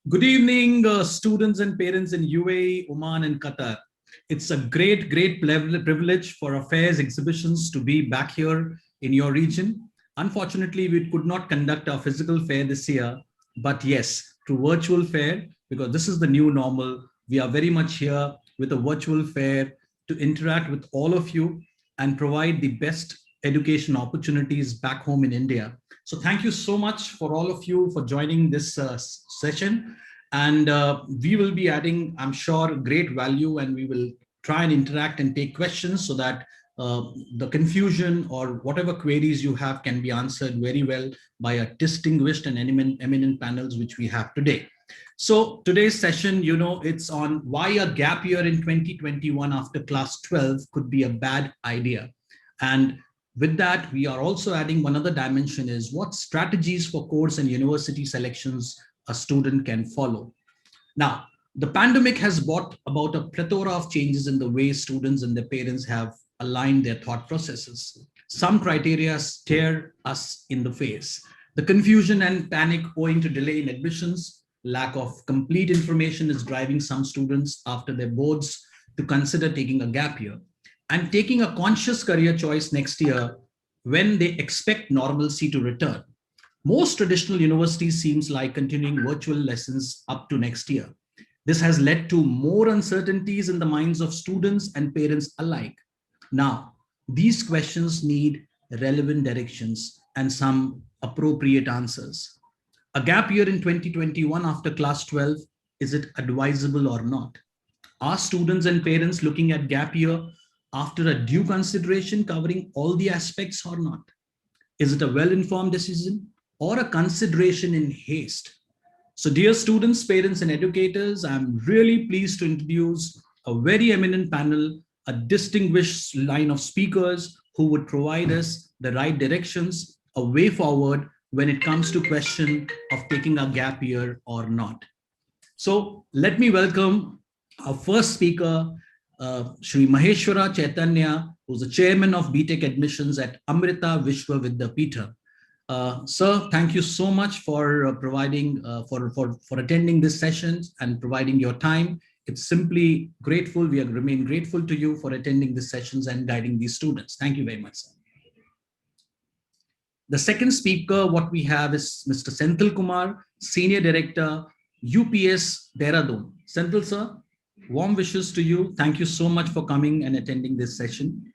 Good evening, students and parents in UAE, Oman, and Qatar. It's a great privilege for affairs exhibitions to be back here in your region. Unfortunately, we could not conduct our physical fair this year, but yes, through virtual fair, because this is the new normal. We are very much here with a virtual fair to interact with all of you and provide the best education opportunities back home in India. So thank you so much for all of you for joining this session. And we will be adding, I'm sure, great value, and we will try and interact and take questions so that the confusion or whatever queries you have can be answered very well by a distinguished and eminent panels which we have today. So today's session, it's on why a gap year in 2021 after class 12 could be a bad idea. And with that, we are also adding one other dimension is what strategies for course and university selections a student can follow. Now, the pandemic has brought about a plethora of changes in the way students and their parents have aligned their thought processes. Some criteria stare us in the face. The confusion and panic owing to delay in admissions, lack of complete information is driving some students after their boards to consider taking a gap year and taking a conscious career choice next year when they expect normalcy to return. Most traditional universities seems like continuing virtual lessons up to next year. This has led to more uncertainties in the minds of students and parents alike. Now, these questions need relevant directions and some appropriate answers. A gap year in 2021 after class 12, is it advisable or not? Are students and parents looking at gap year after a due consideration covering all the aspects or not? Is it a well-informed decision or a consideration in haste? So dear students, parents, and educators, I'm really pleased to introduce a very eminent panel, a distinguished line of speakers who would provide us the right directions, a way forward when it comes to question of taking a gap year or not. So let me welcome our first speaker, Shri Maheshwara Chaitanya, who's the chairman of BTech admissions at Amrita Vishwa Vidyapitha. Sir, thank you so much for providing, for attending this session and providing your time. It's simply grateful. We remain grateful to you for attending these sessions and guiding these students. Thank you very much, sir. The second speaker, what we have is Mr. Senthil Kumar, Senior Director, UPS Dehradun. Senthil, sir, warm wishes to you. Thank you so much for coming and attending this session.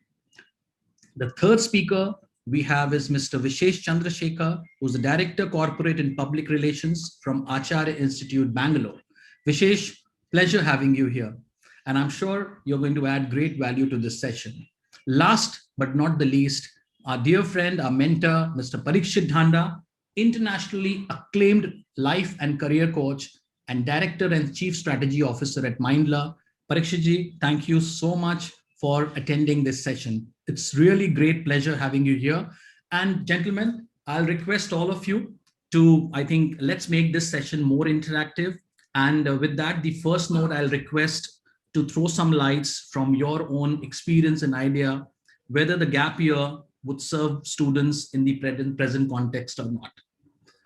The third speaker we have is Mr. Vishesh Chandrasekhar, who's the Director Corporate and Public Relations from Acharya Institute, Bangalore. Vishesh, pleasure having you here. And I'm sure you're going to add great value to this session. Last but not the least, our dear friend, our mentor, Mr. Parikshit Dhanda, internationally acclaimed life and career coach and Director and Chief Strategy Officer at Mindla. Parikshitji, thank you so much for attending this session. It's really great pleasure having you here. And gentlemen, I'll request all of you to, let's make this session more interactive. And with that, the first note I'll request to throw some lights from your own experience and idea, whether the gap year would serve students in the present context or not.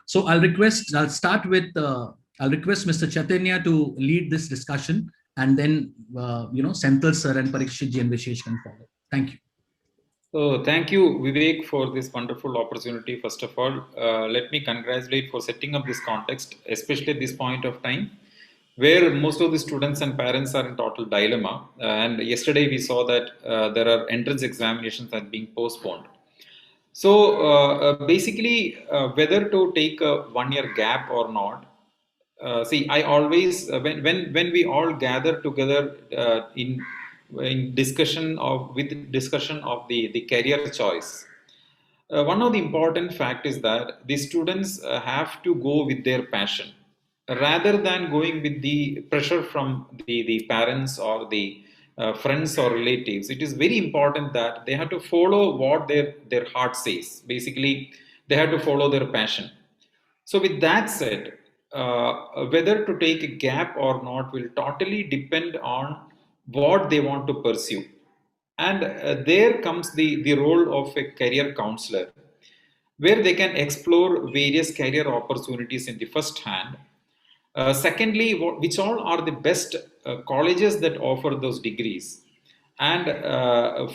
So I'll request Mr. Chaitanya to lead this discussion, and then, Senthil sir and Parikshit and Vishesh can follow. Thank you. So thank you, Vivek, for this wonderful opportunity. First of all, let me congratulate for setting up this context, especially at this point of time, where most of the students and parents are in total dilemma. And yesterday we saw that there are entrance examinations that are being postponed. So basically, whether to take a 1 year gap or not, see, I always when we all gather together in discussion of the career choice. One of the important fact is that the students have to go with their passion rather than going with the pressure from the parents or the friends or relatives. It is very important that they have to follow what their heart says. Basically, they have to follow their passion. So with that said, whether to take a gap or not will totally depend on what they want to pursue. And there comes the role of a career counselor, where they can explore various career opportunities in the first hand, Secondly, which all are the best colleges that offer those degrees? And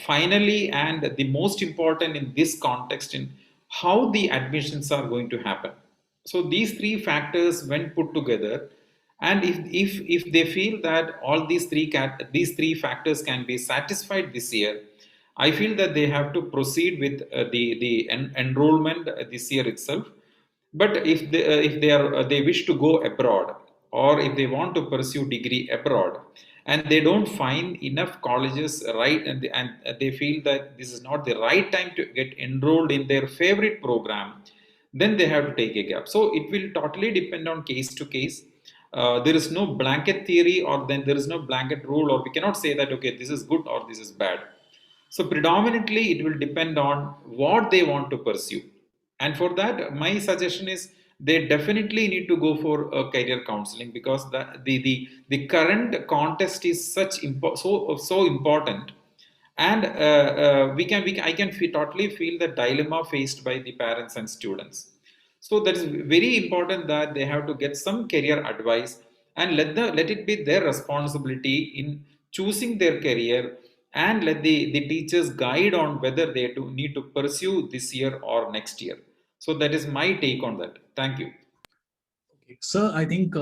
finally, and the most important in this context, in how the admissions are going to happen. So these three factors, when put together, and if they feel that all these three factors can be satisfied this year, I feel that they have to proceed with the enrollment this year itself. But if they wish to go abroad, or if they want to pursue degree abroad, and they don't find enough colleges, right, and they feel that this is not the right time to get enrolled in their favorite program, then they have to take a gap. So it will totally depend on case to case. There is no blanket theory, or then there is no blanket rule, or we cannot say that okay, this is good or this is bad. So predominantly it will depend on what they want to pursue. And for that, my suggestion is they definitely need to go for career counseling, because the current contest is so important. And I can totally feel the dilemma faced by the parents and students. So that is very important that they have to get some career advice, and let it be their responsibility in choosing their career, and let the teachers guide on whether they do need to pursue this year or next year. So that is my take on that. Thank you. Sir, I think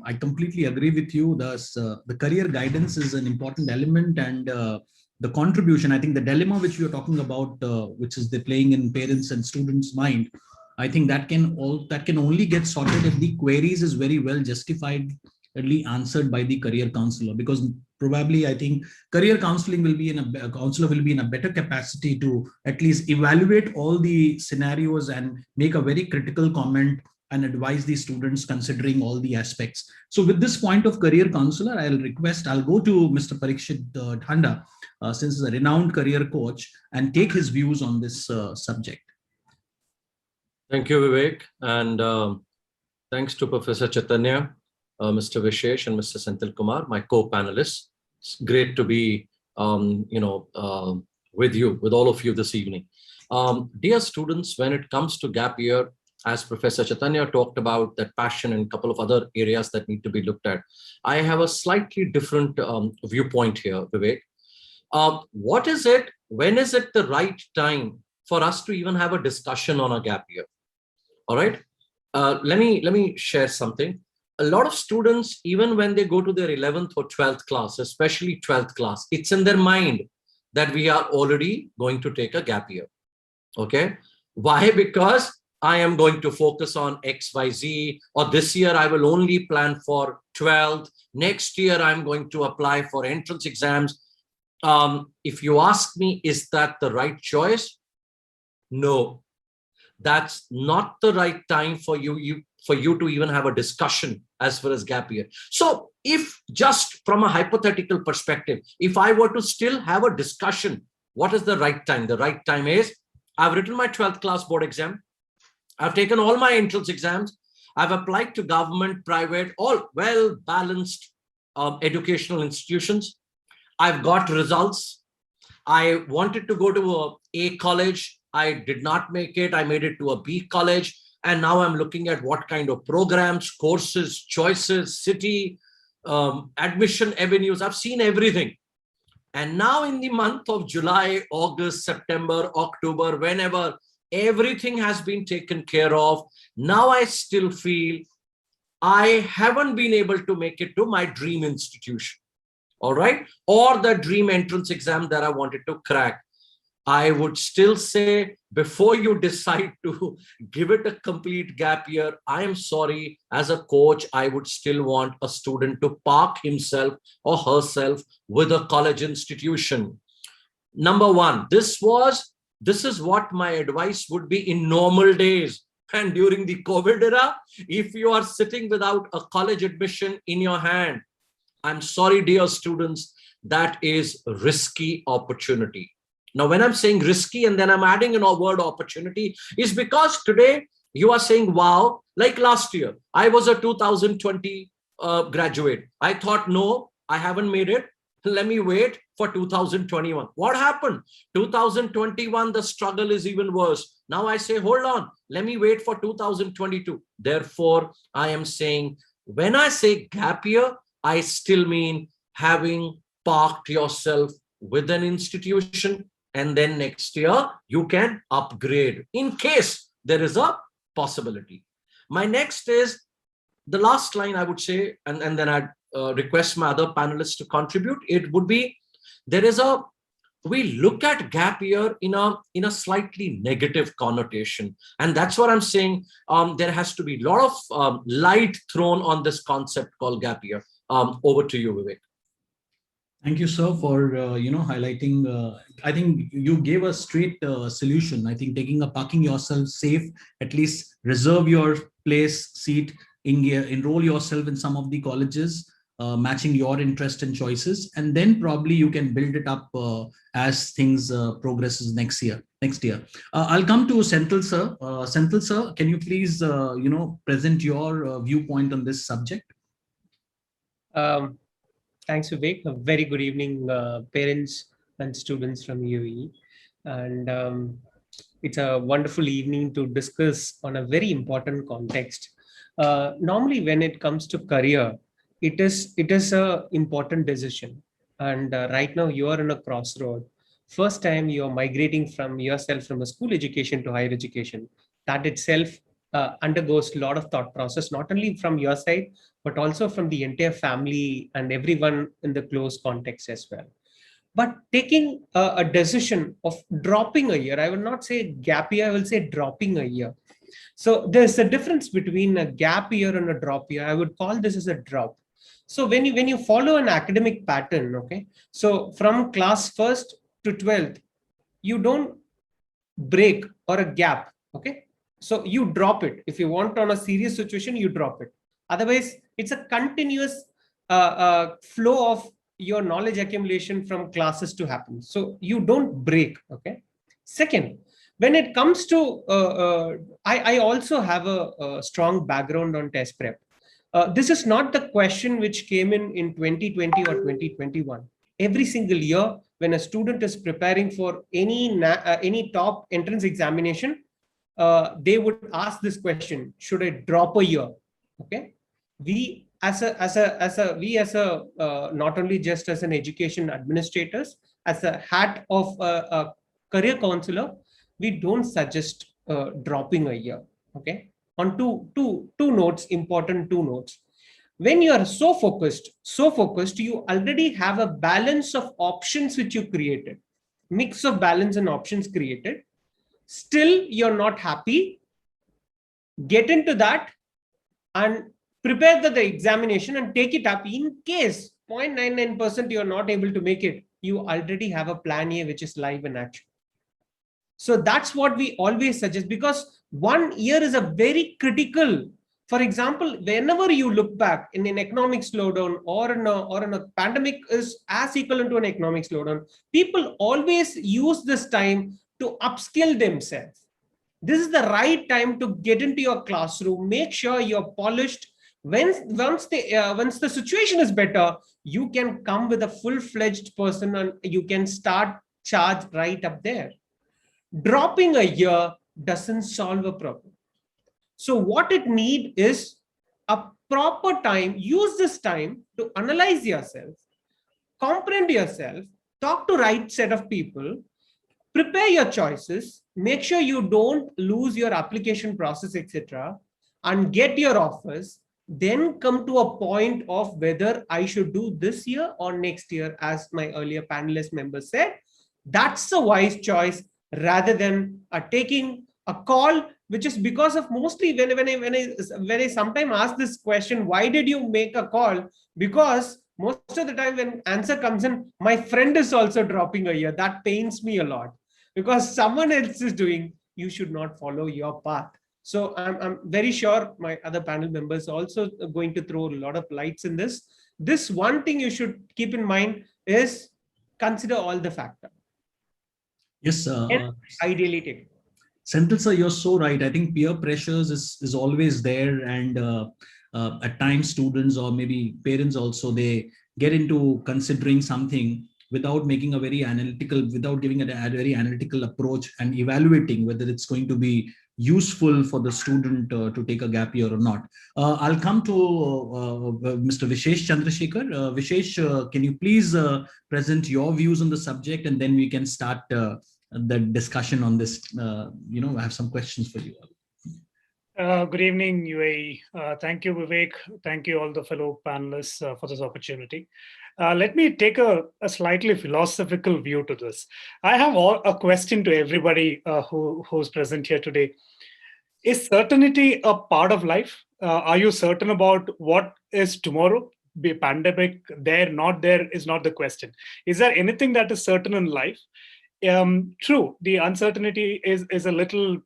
I completely agree with you. The career guidance is an important element, and the contribution. I think the dilemma which you are talking about, which is the playing in parents and students' mind, I think that can only get sorted if the queries is very well justifiedly answered by the career counselor. Because probably I think career counseling will be in a counselor will be in a better capacity to at least evaluate all the scenarios and make a very critical comment and advise the students considering all the aspects. So with this point of career counselor, I'll go to Mr. Parikshit Dhanda, since he's a renowned career coach, and take his views on this subject. Thank you, Vivek. And thanks to Professor Chaitanya, Mr. Vishesh, and Mr. Senthil Kumar, my co-panelists. It's great to be, with all of you this evening. Dear students, when it comes to gap year, as Professor Chaitanya talked about that passion and a couple of other areas that need to be looked at, I have a slightly different viewpoint here, Vivek. What is it, when is it the right time for us to even have a discussion on a gap year? All right, let me share something. A lot of students, even when they go to their 11th or 12th class, especially 12th class, it's in their mind that we are already going to take a gap year. Okay, why? Because I am going to focus on XYZ, or this year I will only plan for 12th. Next year I'm going to apply for entrance exams. If you ask me, is that the right choice? No, that's not the right time for you to even have a discussion as far as gap year. So if just from a hypothetical perspective, if I were to still have a discussion, what is the right time? The right time is, I've written my 12th class board exam. I've taken all my entrance exams. I've applied to government, private, all well-balanced educational institutions. I've got results. I wanted to go to a college. I did not make it. I made it to a B college. And now I'm looking at what kind of programs, courses, choices, city, admission avenues. I've seen everything. And now in the month of July, August, September, October, whenever, everything has been taken care of. Now I still feel I haven't been able to make it to my dream institution, all right, or the dream entrance exam that I wanted to crack. I would still say, before you decide to give it a complete gap year, I am sorry, as a coach, I would still want a student to park himself or herself with a college institution. Number one, this is what my advice would be in normal days. And during the COVID era, if you are sitting without a college admission in your hand, I'm sorry, dear students, that is risky opportunity. Now, when I'm saying risky and then I'm adding in a word opportunity, is because today you are saying, wow, like last year, I was a 2020 graduate. I thought, no, I haven't made it. Let me wait for 2021. What happened? 2021, the struggle is even worse. Now I say, hold on, let me wait for 2022. Therefore, I am saying When I say gap year, I still mean having parked yourself with an institution, and then next year you can upgrade in case there is a possibility. My next is the last line I would say, and then I'd request my other panelists to contribute. It would be, there is a, we look at gap year in a slightly negative connotation, and that's what I'm saying. There has to be a lot of light thrown on this concept called gap year. Over to you, Vivek. Thank you, sir, for highlighting. I think you gave a straight solution. I think parking yourself safe, at least reserve your place, seat, enroll yourself in some of the colleges, matching your interest and choices, and then probably you can build it up as things progresses next year. I'll come to Senthil, sir. Senthil, sir, can you please present your viewpoint on this subject? Thanks, Vivek. A very good evening, parents and students from UAE. And it's a wonderful evening to discuss on a very important context. Normally, when it comes to career, it is a important decision. And right now, you are in a crossroad. First time you are migrating from yourself from a school education to higher education. That itself undergoes a lot of thought process, not only from your side, but also from the entire family and everyone in the close context as well. But taking a decision of dropping a year, I will not say gap year, I will say dropping a year. So there's a difference between a gap year and a drop year. I would call this as a drop. So when you follow an academic pattern, okay, so from class 1st to 12th, you don't break or a gap, okay. So you drop it. If you want on a serious situation, you drop it. Otherwise, it's a continuous flow of your knowledge accumulation from classes to happen. So you don't break, okay. Second, when it comes to, I also have a strong background on test prep. This is not the question which came in 2020 or 2021. Every single year, when a student is preparing for any top entrance examination, they would ask this question: should I drop a year? Okay, we as a not only just as an education administrators, as a hat of a career counselor, we don't suggest dropping a year. Okay, on two notes, important two notes. When you are so focused, you already have a balance of options which you created, mix of balance and options created. Still, you're not happy. Get into that and prepare the examination and take it up. In case 0.99% you're not able to make it, you already have a plan A which is live in action. So that's what we always suggest, because 1 year is a very critical. For example, whenever you look back in an economic slowdown or in a pandemic is as equivalent to an economic slowdown, people always use this time to upskill themselves. This is the right time to get into your classroom. Make sure you're polished. Once the situation is better, you can come with a full-fledged person and you can start charge right up there. Dropping a year doesn't solve a problem. So what it needs is a proper time. Use this time to analyze yourself, comprehend yourself, talk to right set of people, prepare your choices, make sure you don't lose your application process, etc., and get your offers. Then come to a point of whether I should do this year or next year, as my earlier panelist member said. That's a wise choice rather than taking a call, which is because of mostly when I sometimes ask this question, why did you make a call? Because most of the time when answer comes in, my friend is also dropping a year. That pains me a lot, because someone else is doing, you should not follow your path. So I'm very sure my other panel members are also going to throw a lot of lights in this. This one thing you should keep in mind is consider all the factors. Yes, ideally take. Senthil sir, you're so right. I think peer pressures is always there, and at times students or maybe parents also, they get into considering something without making a very analytical, without giving a very analytical approach and evaluating whether it's going to be useful for the student to take a gap year or not. I'll come to Mr. Vishesh Chandrasekhar. Vishesh, can you please present your views on the subject, and then we can start the discussion on this. I have some questions for you. Good evening, UAE. Thank you, Vivek. Thank you, all the fellow panelists, for this opportunity. Let me take a slightly philosophical view to this. I have a question to everybody who's present here today. Is certainty a part of life? Are you certain about what is tomorrow? Be pandemic there, not there is not the question. Is there anything that is certain in life? True, the uncertainty is a little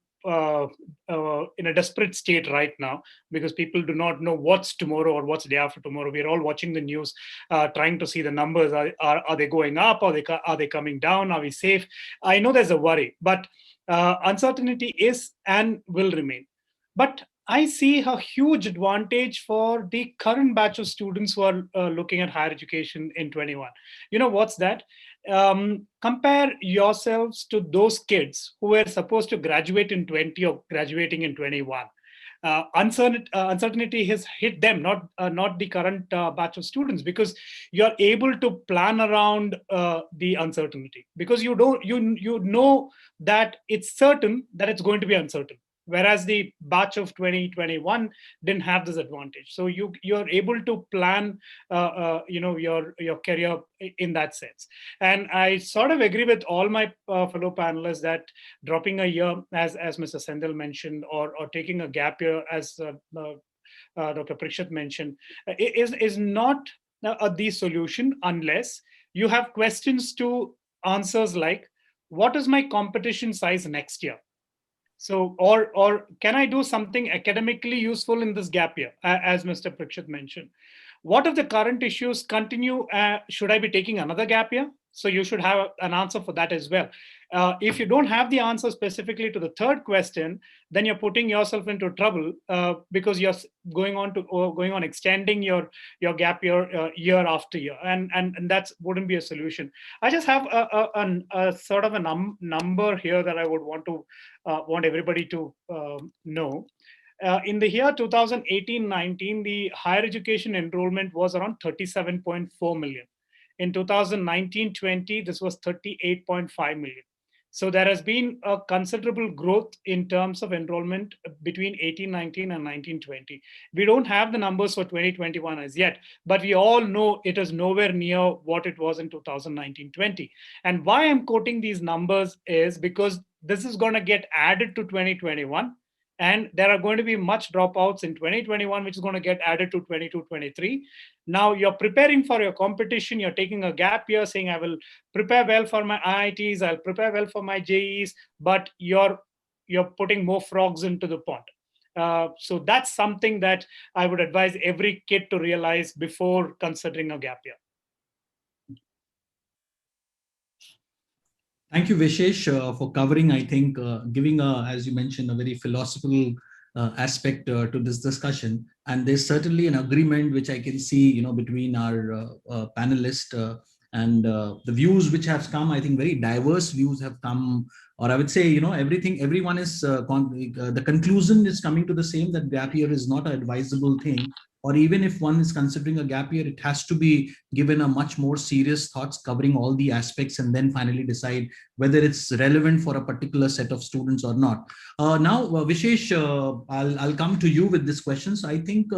in a desperate state right now, because people do not know what's tomorrow or what's day after tomorrow. We're all watching the news, trying to see the numbers. Are they going up? Are they coming down? Are we safe? I know there's a worry, but uncertainty is and will remain. But I see a huge advantage for the current batch of students who are looking at higher education in 21. You know what's that? Compare yourselves to those kids who were supposed to graduate in 20 or graduating in 21. Uncertainty has hit them, not the current batch of students, because you're able to plan around the uncertainty, because you know that it's certain that it's going to be uncertain, whereas the batch of 2021 didn't have this advantage. So you're able to plan your career in that sense. And I sort of agree with all my fellow panelists that dropping a year, as Mr. Sendil mentioned, or taking a gap year, as Dr. Prikshit mentioned, is not the solution, unless you have questions to answers like, what is my competition size next year? So, or can I do something academically useful in this gap year, as Mr. Prikshit mentioned? What if the current issues continue? Should I be taking another gap year? So you should have an answer for that as well. If you don't have the answer specifically to the third question, then you're putting yourself into trouble, because you're going on extending your gap year year after year, and that wouldn't be a solution. I just have a sort of a number here that I would want everybody to know. In the year 2018-19, the higher education enrollment was around 37.4 million. In 2019-20, this was 38.5 million. So there has been a considerable growth in terms of enrollment between 18-19 and 19-20. We don't have the numbers for 2021 as yet, but we all know it is nowhere near what it was in 2019-20. And why I'm quoting these numbers is because this is going to get added to 2021. And there are going to be much dropouts in 2021, which is going to get added to 22-23. Now you're preparing for your competition. You're taking a gap year, saying, I will prepare well for my IITs, I'll prepare well for my JEs, but you're putting more frogs into the pond. So that's something that I would advise every kid to realize before considering a gap year. Thank you, Vishesh, for covering, I think, giving, as you mentioned, a very philosophical aspect to this discussion. And there's certainly an agreement, which I can see, between our panelists and the views which have come. I think very diverse views have come, or I would say, everyone is, the conclusion is coming to the same, that gap year is not an advisable thing. Or even if one is considering a gap year, it has to be given a much more serious thoughts, covering all the aspects, and then finally decide whether it's relevant for a particular set of students or not. Now, Vishesh, I'll come to you with this question. So I think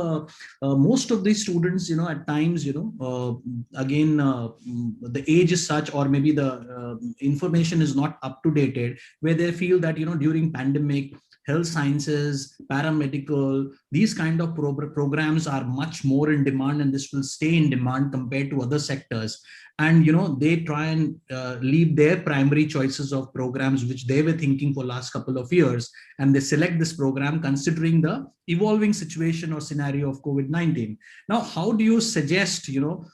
most of these students, at times, again, the age is such, or maybe the information is not up to date, where they feel that, during pandemic, health sciences, paramedical, these kind of programs are much more in demand, and this will stay in demand compared to other sectors. And they try and leave their primary choices of programs which they were thinking for last couple of years, and they select this program considering the evolving situation or scenario of COVID-19. Now, how do you suggest to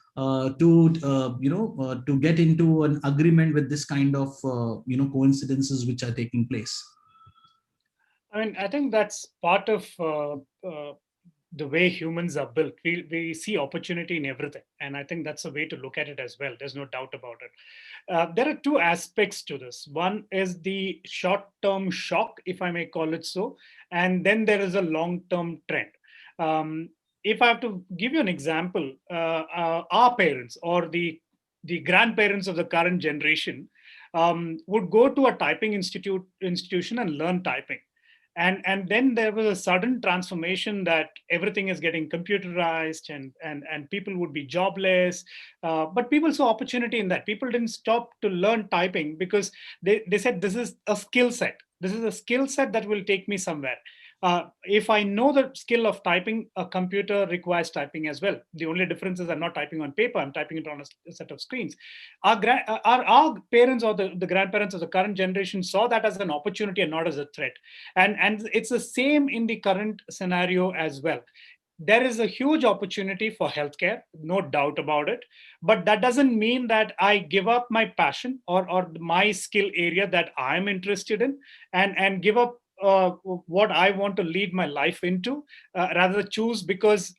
get into an agreement with this kind of coincidences which are taking place? I mean, I think that's part of the way humans are built. We see opportunity in everything. And I think that's a way to look at it as well. There's no doubt about it. There are two aspects to this. One is the short-term shock, if I may call it so, and then there is a long-term trend. If I have to give you an example, our parents or the grandparents of the current generation would go to a typing institution and learn typing. And then there was a sudden transformation that everything is getting computerized and people would be jobless. But people saw opportunity in that. People didn't stop to learn typing because they said, this is a skill set. This is a skill set that will take me somewhere. If I know the skill of typing, a computer requires typing as well. The only difference is I'm not typing on paper, I'm typing it on a set of screens. Our parents or the grandparents of the current generation saw that as an opportunity and not as a threat. And it's the same in the current scenario as well. There is a huge opportunity for healthcare, no doubt about it. But that doesn't mean that I give up my passion or my skill area that I'm interested in and give up what I want to lead my life into, rather choose because,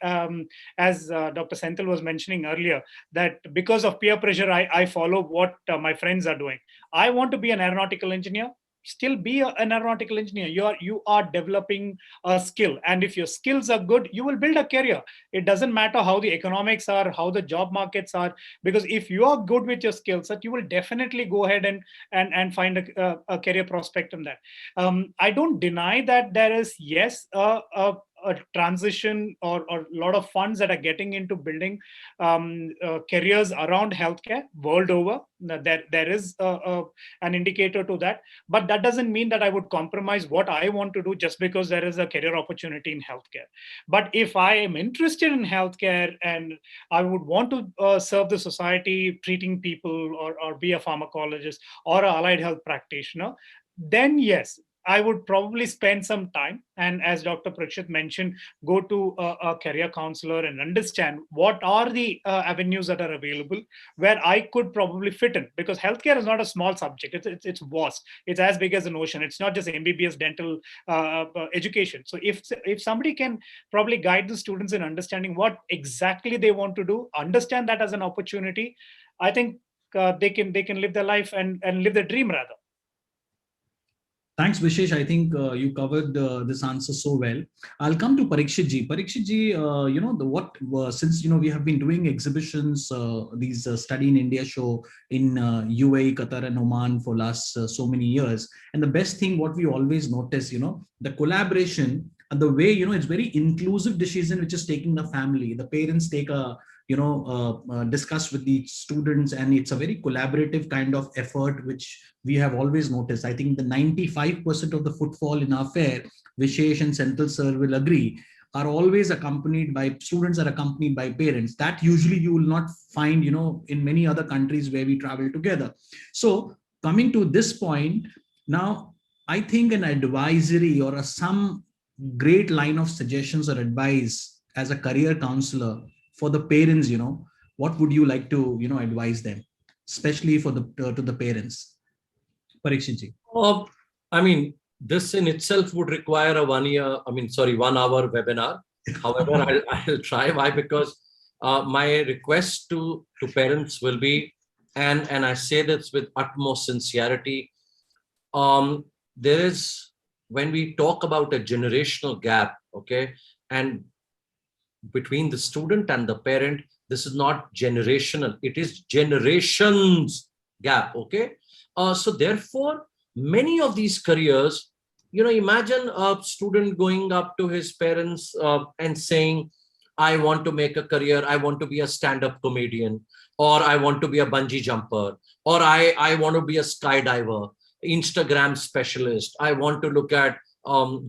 as Dr. Senthil was mentioning earlier, that because of peer pressure, I follow what my friends are doing. I want to be an aeronautical engineer. Still be an aeronautical engineer. You are developing a skill, and if your skills are good, you will build a career. It doesn't matter how the economics are, how the job markets are, because if you are good with your skill set, you will definitely go ahead and find a career prospect in that. I don't deny that there is, yes, a transition or a lot of funds that are getting into building careers around healthcare world over. There is an indicator to that, but that doesn't mean that I would compromise what I want to do just because there is a career opportunity in healthcare. But if I am interested in healthcare and I would want to serve the society, treating people or be a pharmacologist or an allied health practitioner, then yes, I would probably spend some time, and as Dr. Prakshit mentioned, go to a career counselor and understand what are the avenues that are available where I could probably fit in. Because healthcare is not a small subject; it's vast. It's as big as an ocean. It's not just MBBS dental education. So if somebody can probably guide the students in understanding what exactly they want to do, understand that as an opportunity, I think they can live their life and live their dream rather. Thanks, Vishesh. I think you covered this answer so well. I'll come to Parikshit ji. Parikshit ji, since we have been doing exhibitions, these Study in India show in UAE, Qatar, and Oman for last so many years. And the best thing, what we always notice, the collaboration and the way it's very inclusive decision which is taking the family. The parents take a discuss with the students, and it's a very collaborative kind of effort which we have always noticed. I think the 95% of the footfall in our fair, Vishesh and Senthil sir will agree, are always accompanied by students, are accompanied by parents. That usually you will not find in many other countries where we travel together. So coming to this point now, I think an advisory or some great line of suggestions or advice as a career counselor for the parents, what would you like to advise them, especially for to the parents? Parikshit ji. I mean, this in itself would require a 1 hour webinar. However, I'll try. Why? Because my request to parents will be, and I say this with utmost sincerity, there is, when we talk about a generational gap, okay, and between the student and the parent, this is not generational, it is generations gap, okay. So therefore, many of these careers, imagine a student going up to his parents and saying, I want to make a career, I want to be a stand-up comedian, or I want to be a bungee jumper, or I want to be a skydiver, Instagram specialist, I want to look at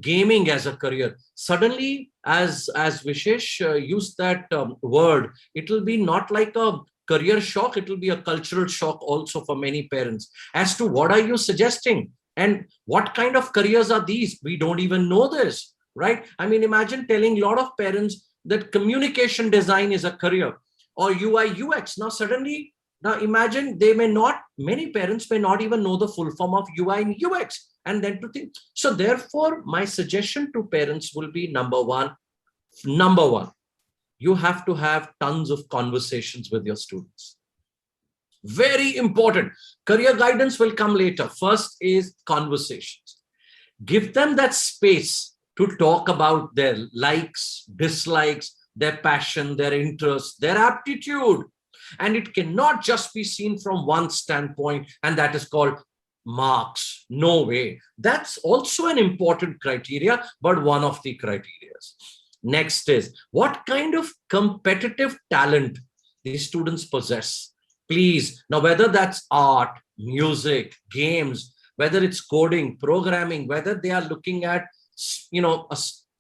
gaming as a career. Suddenly, as Vishesh used that word, it will be not like a career shock, it will be a cultural shock also for many parents as to what are you suggesting and what kind of careers are these. We don't even know this, right? I mean, imagine telling a lot of parents that communication design is a career, or UI UX. Now suddenly, imagine many parents may not even know the full form of UI and UX. And then to think. So therefore, my suggestion to parents will be, number one, Number one, you have to have tons of conversations with your students. Very important. Career guidance will come later. First is conversations. Give them that space to talk about their likes, dislikes, their passion, their interest, their aptitude. And it cannot just be seen from one standpoint, and that is called marks. No way. That's also an important criteria, but one of the criteria. Next is what kind of competitive talent these students possess. Please, now whether that's art, music, games, whether it's coding, programming, whether they are looking at,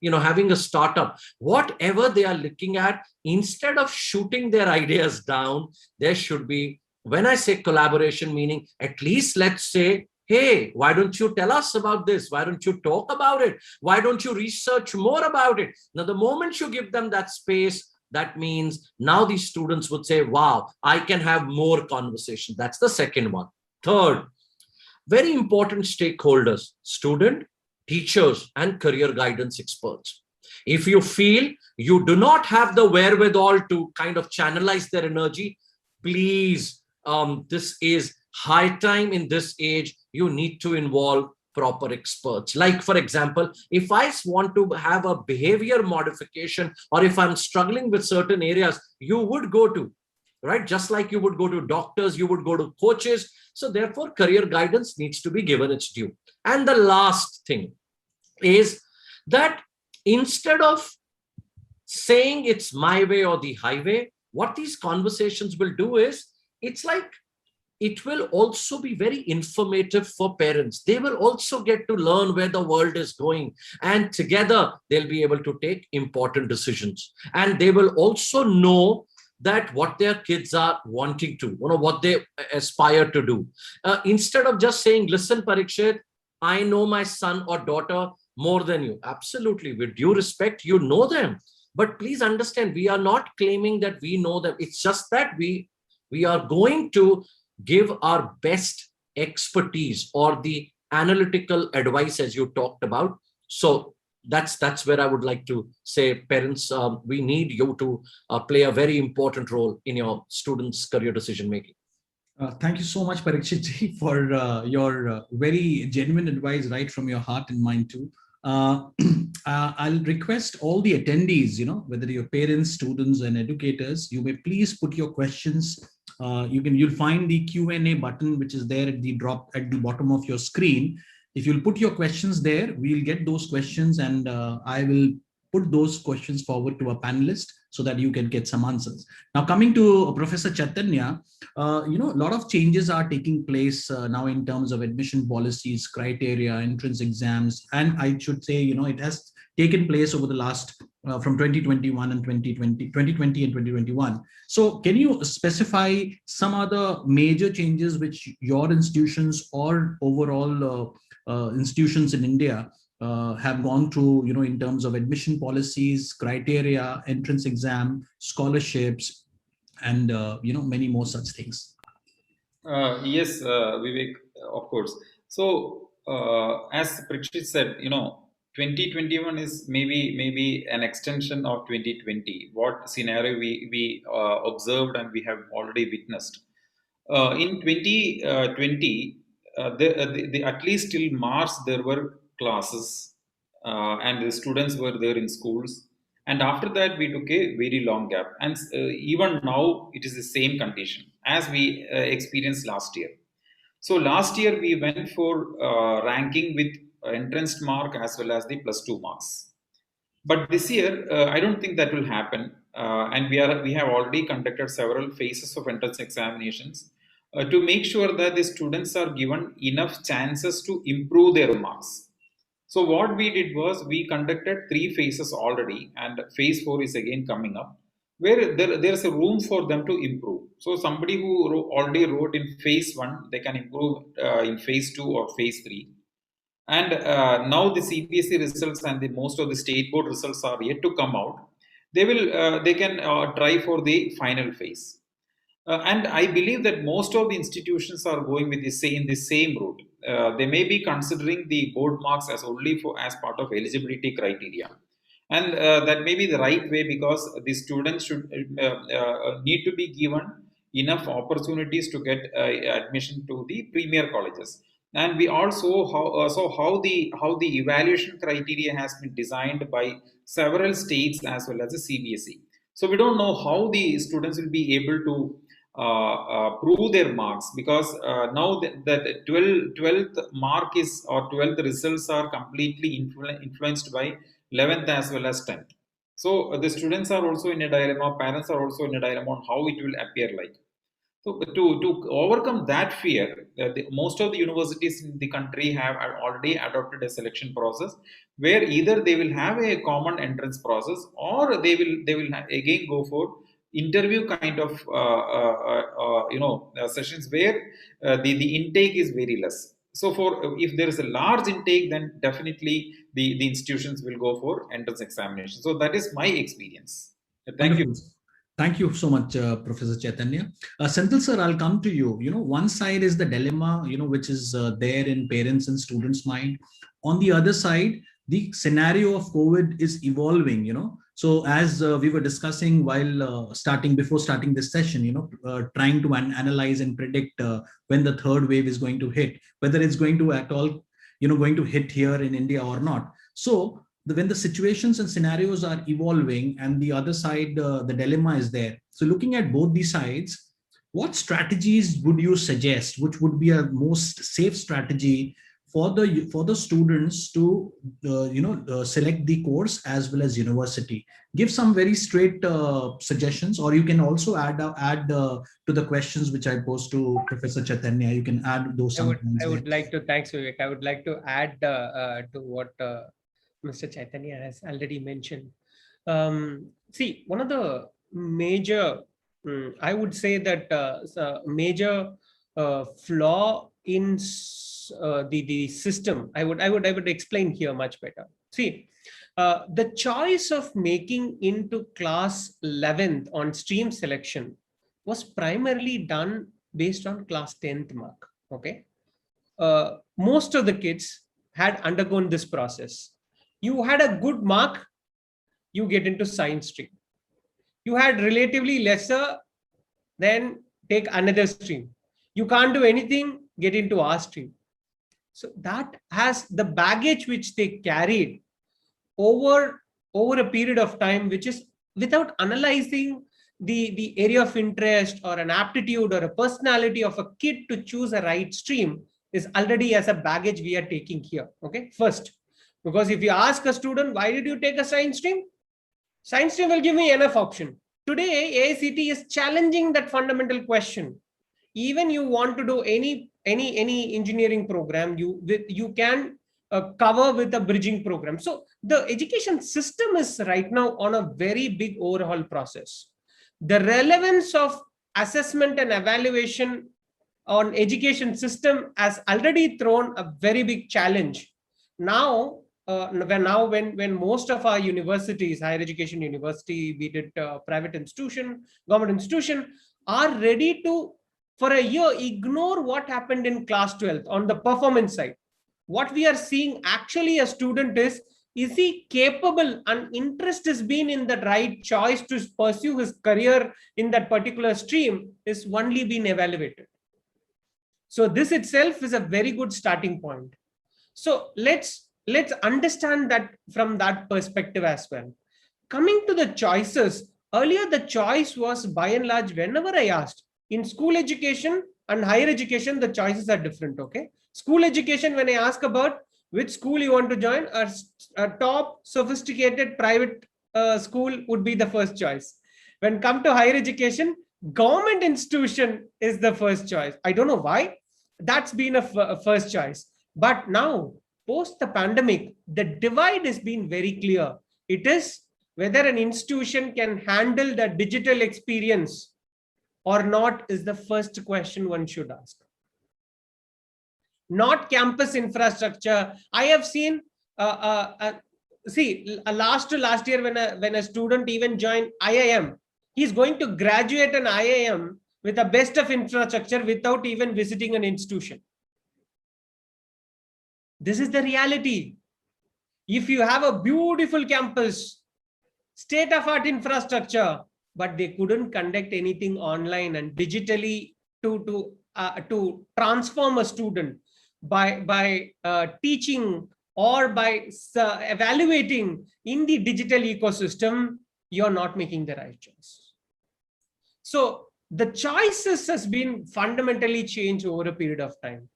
having a startup, whatever they are looking at, instead of shooting their ideas down, there should be, when I say collaboration, meaning at least let's say, hey, why don't you tell us about this? Why don't you talk about it? Why don't you research more about it? Now, the moment you give them that space, that means now these students would say, wow, I can have more conversation. That's the second one. Third, very important stakeholders, student, teachers, and career guidance experts. If you feel you do not have the wherewithal to kind of channelize their energy, please, this is high time in this age, you need to involve proper experts. Like, for example, if I want to have a behavior modification, or if I'm struggling with certain areas, you would go to, right? Just like you would go to doctors, you would go to coaches. So therefore, career guidance needs to be given its due. And the last thing is that instead of saying it's my way or the highway, what these conversations will do is, it's like, it will also be very informative for parents. They will also get to learn where the world is going, and together they'll be able to take important decisions. And they will also know that what their kids are wanting to, what they aspire to do. Instead of just saying, listen, Parikshit, I know my son or daughter more than you. Absolutely, with due respect, you know them. But please understand, we are not claiming that we know them. It's just that we are going to give our best expertise or the analytical advice, as you talked about. So that's where I would like to say, parents, we need you to play a very important role in your students' career decision making. Thank you so much, Parikshit ji, for your very genuine advice right from your heart and mind too. I'll request all the attendees, whether your parents, students, and educators, you may please put your questions. You'll find the Q&A button, which is there at the bottom of your screen. If you'll put your questions there, we'll get those questions, and I will put those questions forward to a panelist so that you can get some answers. Now, coming to Professor Chaitanya, a lot of changes are taking place now in terms of admission policies, criteria, entrance exams, and I should say, it has taken place over the last from 2021 and 2020 and 2021. So can you specify some other major changes which your institutions or overall institutions in India have gone through, in terms of admission policies, criteria, entrance exam, scholarships, and many more such things? Yes, Vivek, of course. So, as Parikshit said, 2021 is maybe an extension of 2020. What scenario we observed and we have already witnessed. In 2020, at least till March, there were classes and the students were there in schools. And after that, we took a very long gap. And even now, it is the same condition as we experienced last year. So last year, we went for ranking with entrance mark as well as the +2 marks. But this year, I don't think that will happen. And we have already conducted several phases of entrance examinations to make sure that the students are given enough chances to improve their marks. So what we did was we conducted 3 phases already, and phase 4 is again coming up, where there's a room for them to improve. So somebody who already wrote in phase 1, they can improve in phase 2 or phase 3. And now the CBSE results and most of the state board results are yet to come out. They can try for the final phase. And I believe that most of the institutions are going with the same route. They may be considering the board marks as only as part of eligibility criteria. And that may be the right way, because the students should need to be given enough opportunities to get admission to the premier colleges. And we also how the evaluation criteria has been designed by several states as well as the CBSE. So we don't know how the students will be able to prove their marks, because now the 12th mark is, or 12th results are completely influenced by 11th as well as 10th. So the students are also in a dilemma, parents are also in a dilemma on how it will appear like. So to overcome that fear, most of the universities in the country have already adopted a selection process, where either they will have a common entrance process, or they will again go for interview kind of sessions, where the intake is very less. So for if there is a large intake, then definitely the institutions will go for entrance examination. So that is my experience. Thank you. Wonderful. Thank you so much, Professor Chaitanya. Senthil sir, I'll come to you. One side is the dilemma, which is there in parents and students' mind. On the other side, the scenario of COVID is evolving. So as we were discussing while before starting this session, trying to analyze and predict when the third wave is going to hit, whether it's going to at all, going to hit here in India or not. So when the situations and scenarios are evolving, and the other side, the dilemma is there. So looking at both these sides, what strategies would you suggest, which would be a most safe strategy for the students to select the course as well as university? Give some very straight suggestions, or you can also add to the questions which I posed to Professor Chaitanya. You can add those. I would like to, thanks Vivek. I would like to add to what Mr. Chaitanya has already mentioned. See, one of the major, I would say that major flaw in the system, I would explain here much better. See, the choice of making into class 11th on stream selection was primarily done based on class 10th mark. Okay, most of the kids had undergone this process. You had a good mark, you get into science stream. You had relatively lesser, then take another stream. You can't do anything, get into our stream. So that has the baggage which they carried over a period of time, which is without analyzing the area of interest or an aptitude or a personality of a kid to choose a right stream, is already as a baggage we are taking here. Okay, first, because if you ask a student, why did you take a science stream? Science stream will give me enough option. Today, AICT is challenging that fundamental question. Even you want to do any engineering program, you can cover with a bridging program. So the education system is right now on a very big overhaul process. The relevance of assessment and evaluation on education system has already thrown a very big challenge. Now, when most of our universities, higher education university, be it private institution, government institution, are ready to, for a year, ignore what happened in class 12th on the performance side. What we are seeing actually a student is he capable, and interest has been in the right choice to pursue his career in that particular stream, is only been evaluated. So this itself is a very good starting point. So let's understand that from that perspective as well. Coming to the choices, earlier the choice was by and large, whenever I asked, in school education and higher education, the choices are different. Okay, school education, when I ask about which school you want to join, a top sophisticated private school would be the first choice. When come to higher education, government institution is the first choice. I don't know why that's been a first choice, but now post the pandemic, the divide has been very clear. It is whether an institution can handle the digital experience or not is the first question one should ask. Not campus infrastructure. I have seen, last year when a student even joined IIM, he's going to graduate an IIM with the best of infrastructure without even visiting an institution. This is the reality. If you have a beautiful campus, state-of-art infrastructure, but they couldn't conduct anything online and digitally to transform a student by teaching or by evaluating in the digital ecosystem, you're not making the right choice. So the choices has been fundamentally changed over a period of time.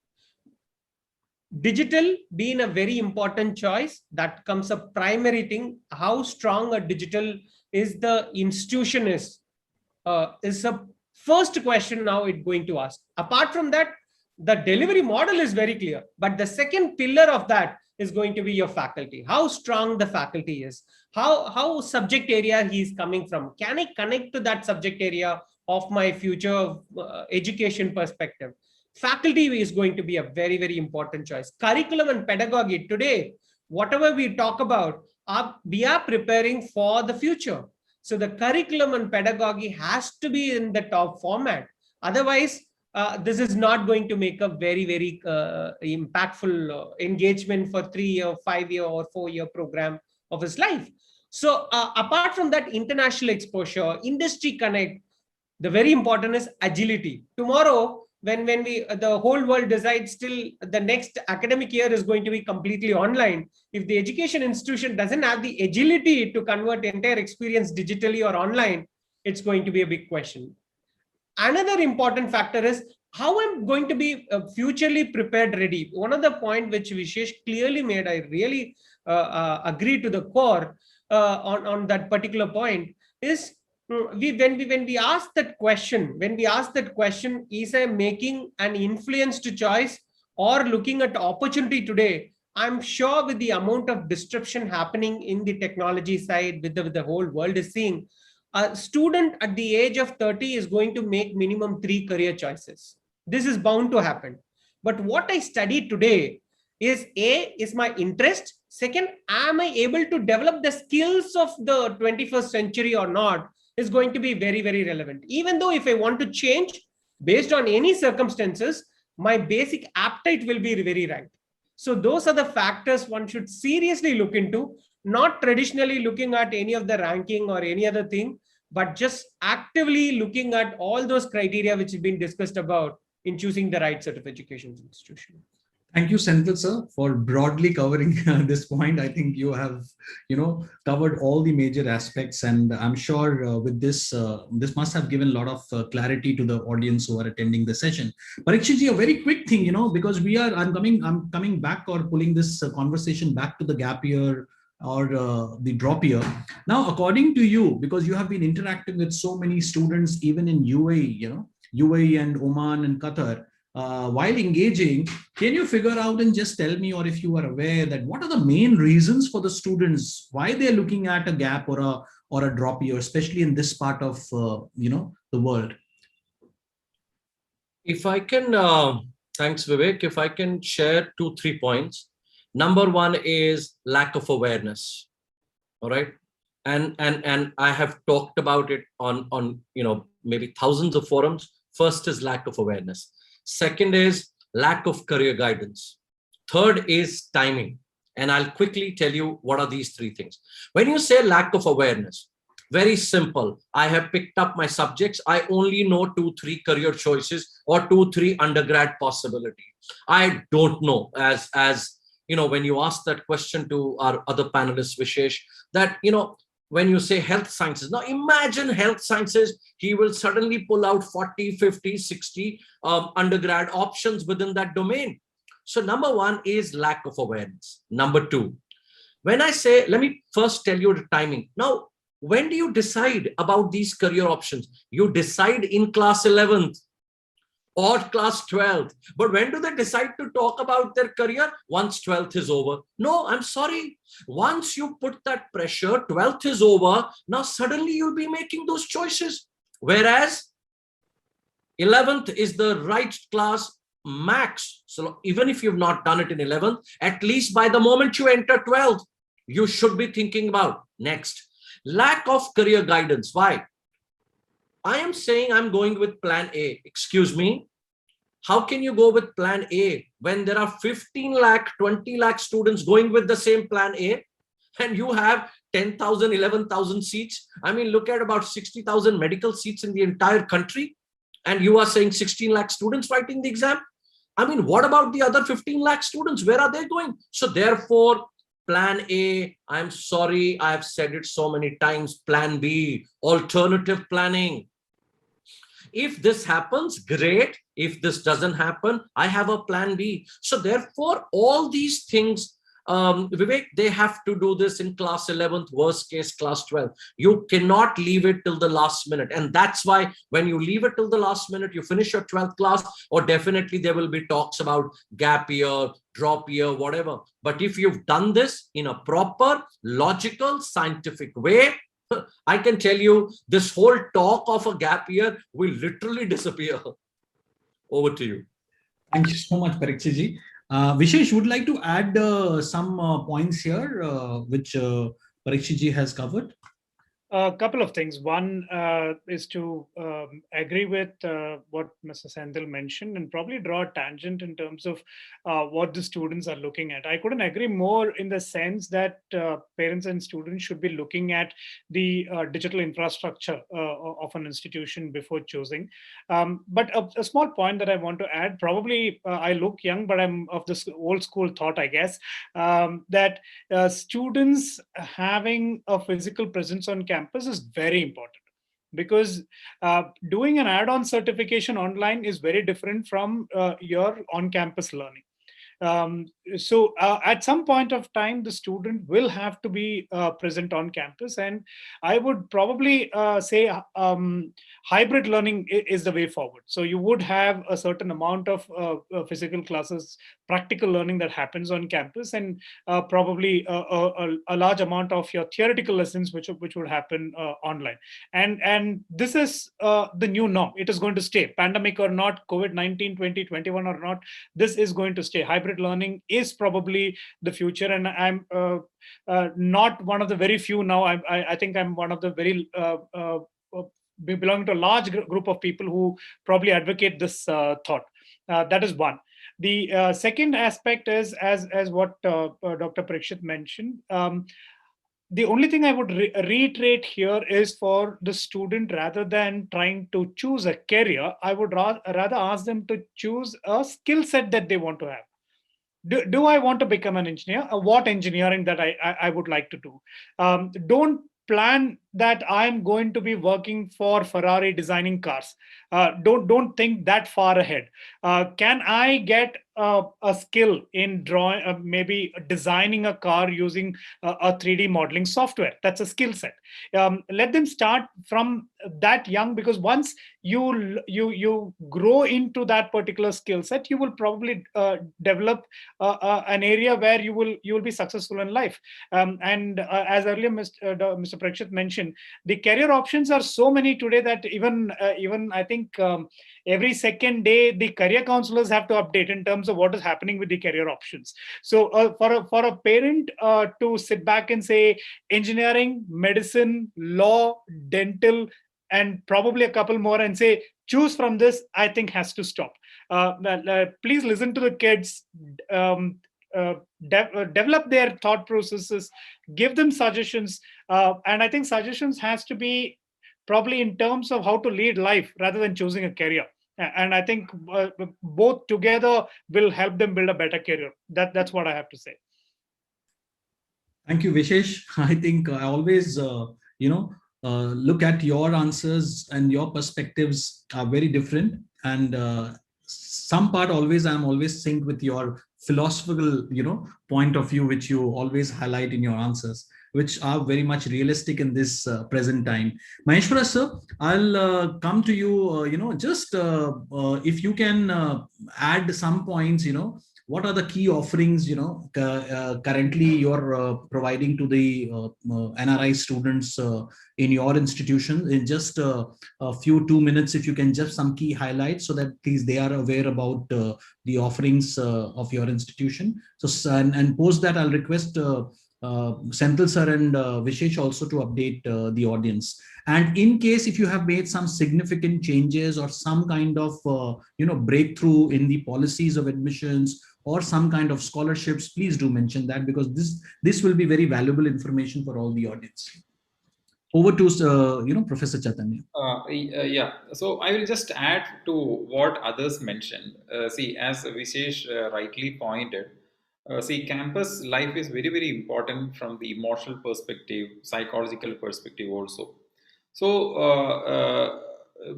Digital being a very important choice, that comes a primary thing. How strong a digital is the institution is a first question now it's going to ask. Apart from that, the delivery model is very clear, but the second pillar of that is going to be your faculty. How strong the faculty is, how subject area he is coming from. Can I connect to that subject area of my future education perspective? Faculty is going to be a very, very important choice. Curriculum and pedagogy today, whatever we talk about, we are preparing for the future. So the curriculum and pedagogy has to be in the top format. Otherwise, this is not going to make a very, very impactful engagement for 3-year, 5-year or 4-year program of his life. So apart from that, international exposure, industry connect, the very important is agility. Tomorrow, when the whole world decides still the next academic year is going to be completely online, if the education institution doesn't have the agility to convert entire experience digitally or online, it's going to be a big question. Another important factor is how I'm going to be futurely prepared ready. One of the point which Vishesh clearly made, I really agree to the core on that particular point, is when we ask that question, is I making an influenced choice or looking at opportunity today? I'm sure with the amount of disruption happening in the technology side, with the whole world is seeing, a student at the age of 30 is going to make minimum 3 career choices. This is bound to happen. But what I study today is is my interest. Second, am I able to develop the skills of the 21st century or not, is going to be very, very relevant. Even though if I want to change based on any circumstances, my basic appetite will be very right. So those are the factors one should seriously look into, not traditionally looking at any of the ranking or any other thing, but just actively looking at all those criteria which have been discussed about in choosing the right set of education institution. Thank you, Senthil sir, for broadly covering this point. I think you have, covered all the major aspects, and I'm sure with this, this must have given a lot of clarity to the audience who are attending the session. Parikshitji, a very quick thing, because I'm coming back or pulling this conversation back to the gap year or the drop year. Now, according to you, because you have been interacting with so many students, even in UAE, UAE and Oman and Qatar. While engaging, can you figure out and just tell me, or if you are aware, that what are the main reasons for the students why they're looking at a gap or a drop year, especially in this part of the world? If I can, thanks Vivek. If I can share 2-3 points. Number one is lack of awareness. All right, and I have talked about it on maybe thousands of forums. First is lack of awareness. Second is lack of career guidance. Third is timing. And I'll quickly tell you what are these 3 things. When you say lack of awareness, very simple. I have picked up my subjects. I only know 2-3 career choices or 2-3 undergrad possibilities. I don't know, as when you ask that question to our other panelists, Vishesh, that, when you say health sciences, now imagine health sciences, he will suddenly pull out 40, 50, 60 undergrad options within that domain. So number one is lack of awareness. Number two, when I say, let me first tell you the timing. Now, when do you decide about these career options? You decide in class 11th or class 12th. But when do they decide to talk about their career? Once 12th is over. No, I'm sorry. Once you put that pressure, 12th is over. Now suddenly you'll be making those choices. Whereas 11th is the right class max. So even if you've not done it in 11th, at least by the moment you enter 12th, you should be thinking about next. Lack of career guidance. Why? I am saying I'm going with plan A. Excuse me. How can you go with plan A when there are 15 lakh, 20 lakh students going with the same plan A, and you have 10,000, 11,000 seats? I mean, look at about 60,000 medical seats in the entire country, and you are saying 16 lakh students writing the exam. I mean, what about the other 15 lakh students? Where are they going? So therefore, plan A, I'm sorry, I've said it so many times, plan B, alternative planning. If this happens, great. If this doesn't happen, I have a plan B. So therefore, all these things, Vivek, they have to do this in class 11th, worst case class 12th. You cannot leave it till the last minute. And that's why when you leave it till the last minute, you finish your 12th class, or definitely there will be talks about gap year, drop year, whatever. But if you've done this in a proper, logical, scientific way, I can tell you this whole talk of a gap year will literally disappear. Over to you. Thank you so much, Parikshit ji. Vishesh, would like to add some points here, which Parikshit ji has covered. A couple of things. One is to agree with what Mr. Sendil mentioned, and probably draw a tangent in terms of what the students are looking at. I couldn't agree more in the sense that parents and students should be looking at the digital infrastructure of an institution before choosing. But a small point that I want to add, probably I look young, but I'm of this old school thought, I guess, that students having a physical presence on campus is very important, because doing an add-on certification online is very different from your on-campus learning. So at some point of time, the student will have to be present on campus, and I would probably say hybrid learning is the way forward. So you would have a certain amount of physical classes, practical learning that happens on campus, and probably a large amount of your theoretical lessons which would happen online. And this is the new norm. It is going to stay, pandemic or not, COVID-19 2021 or not, this is going to stay. Hybrid learning is probably the future, and I'm not one of the very few now. I think I'm one of the very belonging to a large group of people who probably advocate this thought. That is one. The second aspect is, as what Dr. Parikshit mentioned, the only thing I would reiterate here is for the student, rather than trying to choose a career, I would rather ask them to choose a skill set that they want to have. Do I want to become an engineer? What engineering that I would like to do? Don't plan that I'm going to be working for Ferrari designing cars. Don't think that far ahead. Can I get a skill in drawing, maybe designing a car using a 3D modeling software? That's a skill set. Let them start from that young, because once you grow into that particular skill set, you will probably develop an area where you will be successful in life. And as earlier Mr. Parikshit mentioned, the career options are so many today that even I think every second day the career counselors have to update in terms of what is happening with the career options. So for a parent to sit back and say engineering, medicine, law, dental, and probably a couple more, and say choose from this, I think has to stop. Please listen to the kids. Develop their thought processes, give them suggestions, and I think suggestions has to be probably in terms of how to lead life rather than choosing a career. And I think both together will help them build a better career. That's what I have to say. Thank you, Vishesh. I think I always, look at your answers, and your perspectives are very different. And some part always, I'm always synced with your philosophical, point of view, which you always highlight in your answers, which are very much realistic in this present time. Maheshwara sir, I'll come to you, just if you can add some points, what are the key offerings, currently you're providing to the NRI students in your institution? In just a few 2 minutes, if you can just some key highlights, so that at least they are aware about the offerings of your institution. So and post that, I'll request Senthil sir and Vishesh also to update the audience. And in case if you have made some significant changes or some kind of breakthrough in the policies of admissions or some kind of scholarships, please do mention that, because this will be very valuable information for all the audience. Over to Professor Chaitanya. Yeah, so I will just add to what others mentioned. See, as Vishesh rightly pointed, see, campus life is very, very important from the emotional perspective, psychological perspective also. So,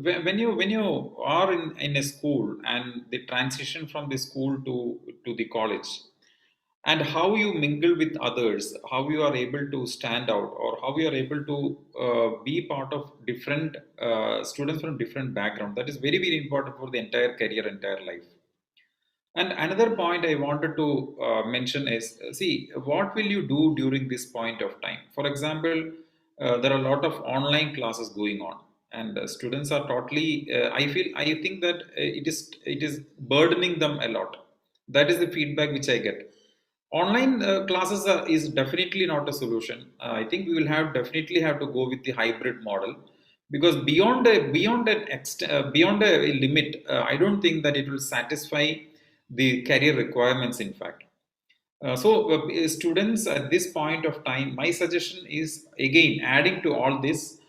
when you are in a school and the transition from the school to the college, and how you mingle with others, how you are able to stand out, or how you are able to be part of different students from different background, that is very, very important for the entire career, entire life. And another point I wanted to mention is, see, what will you do during this point of time? For example, there are a lot of online classes going on, and students are totally I think that it is burdening them a lot. That is the feedback which I get. Online classes is definitely not a solution. I think we will definitely have to go with the hybrid model, because beyond a limit, I don't think that it will satisfy the career requirements, in fact. Students at this point of time, my suggestion is, again, adding to all this,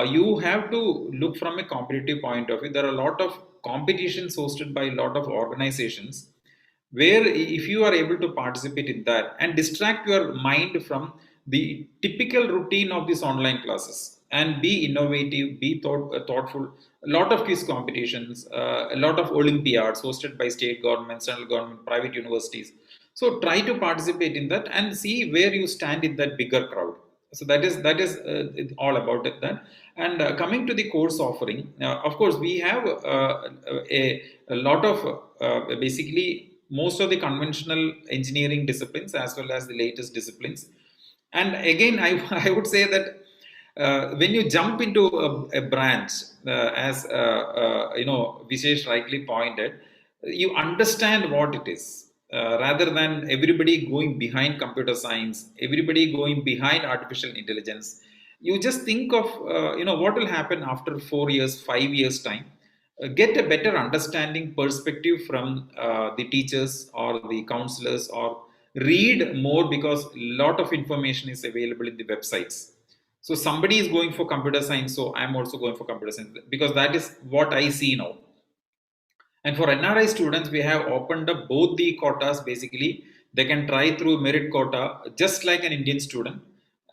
you have to look from a competitive point of view. There are a lot of competitions hosted by a lot of organizations, where if you are able to participate in that and distract your mind from the typical routine of these online classes, and be innovative, be thoughtful. A lot of quiz competitions, a lot of olympiads hosted by state government, central government, private universities. So try to participate in that and see where you stand in that bigger crowd. So that is all about it. That. And coming to the course offering, of course we have a lot of basically most of the conventional engineering disciplines as well as the latest disciplines. And again, I would say that when you jump into a branch, as Vishesh rightly pointed, you understand what it is, rather than everybody going behind computer science, everybody going behind artificial intelligence. You just think of what will happen after 4 years, 5 years time. Get a better understanding perspective from the teachers or the counselors, or read more, because a lot of information is available in the websites. So somebody is going for computer science, so I'm also going for computer science, because that is what I see now. And for NRI students, we have opened up both the quotas. Basically, they can try through merit quota just like an Indian student.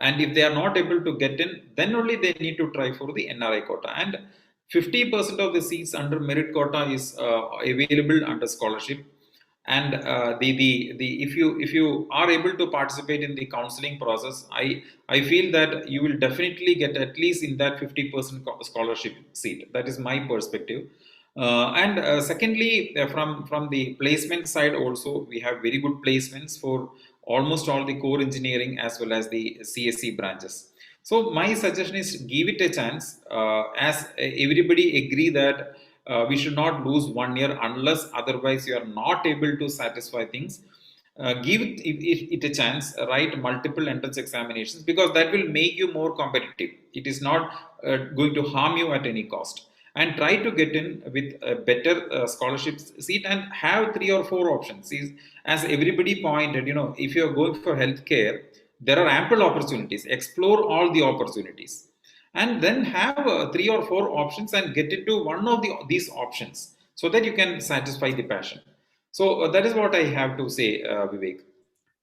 And if they are not able to get in, then only they need to try for the NRI quota. And 50% of the seats under merit quota is available under scholarship. And the if you are able to participate in the counseling process, I feel that you will definitely get at least in that 50% scholarship seat. That is my perspective. And secondly, from the placement side also, we have very good placements for almost all the core engineering as well as the CSC branches. So my suggestion is, give it a chance, as everybody agree that we should not lose 1 year unless otherwise you are not able to satisfy things. Give it a chance, write multiple entrance examinations, because that will make you more competitive. It is not going to harm you at any cost. And try to get in with a better scholarship seat, and have 3 or 4 options. As everybody pointed, if you are going for healthcare, there are ample opportunities. Explore all the opportunities, and then have 3 or 4 options and get into one of these options, so that you can satisfy the passion. So that is what I have to say, Vivek.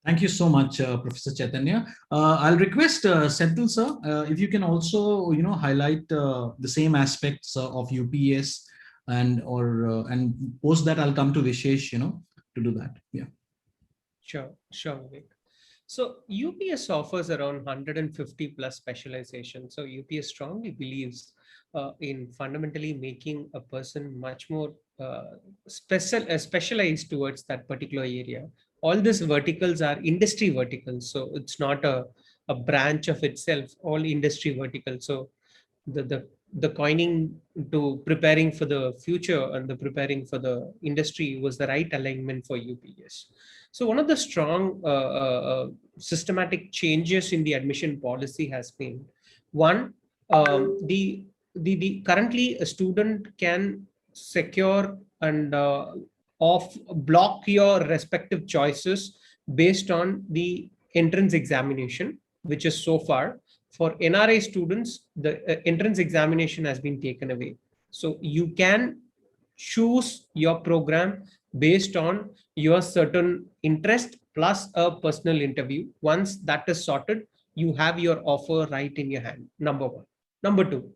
Thank you so much, Professor Chaitanya. I'll request Senthil sir, if you can also, highlight the same aspects of UPS, and post that I'll come to Vishesh, to do that. Yeah. Sure, Vivek. So UPS offers around 150 plus specializations. So UPS strongly believes in fundamentally making a person much more specialized towards that particular area. All these verticals are industry verticals. So it's not a branch of itself, all industry verticals. So the the coining to preparing for the future and the preparing for the industry was the right alignment for UPS. So one of the strong systematic changes in the admission policy has been one, the currently a student can secure and off block your respective choices based on the entrance examination, which is so far for NRI students, the entrance examination has been taken away. So you can choose your program based on your certain interest plus a personal interview. Once that is sorted, you have your offer right in your hand. Number one. Number two,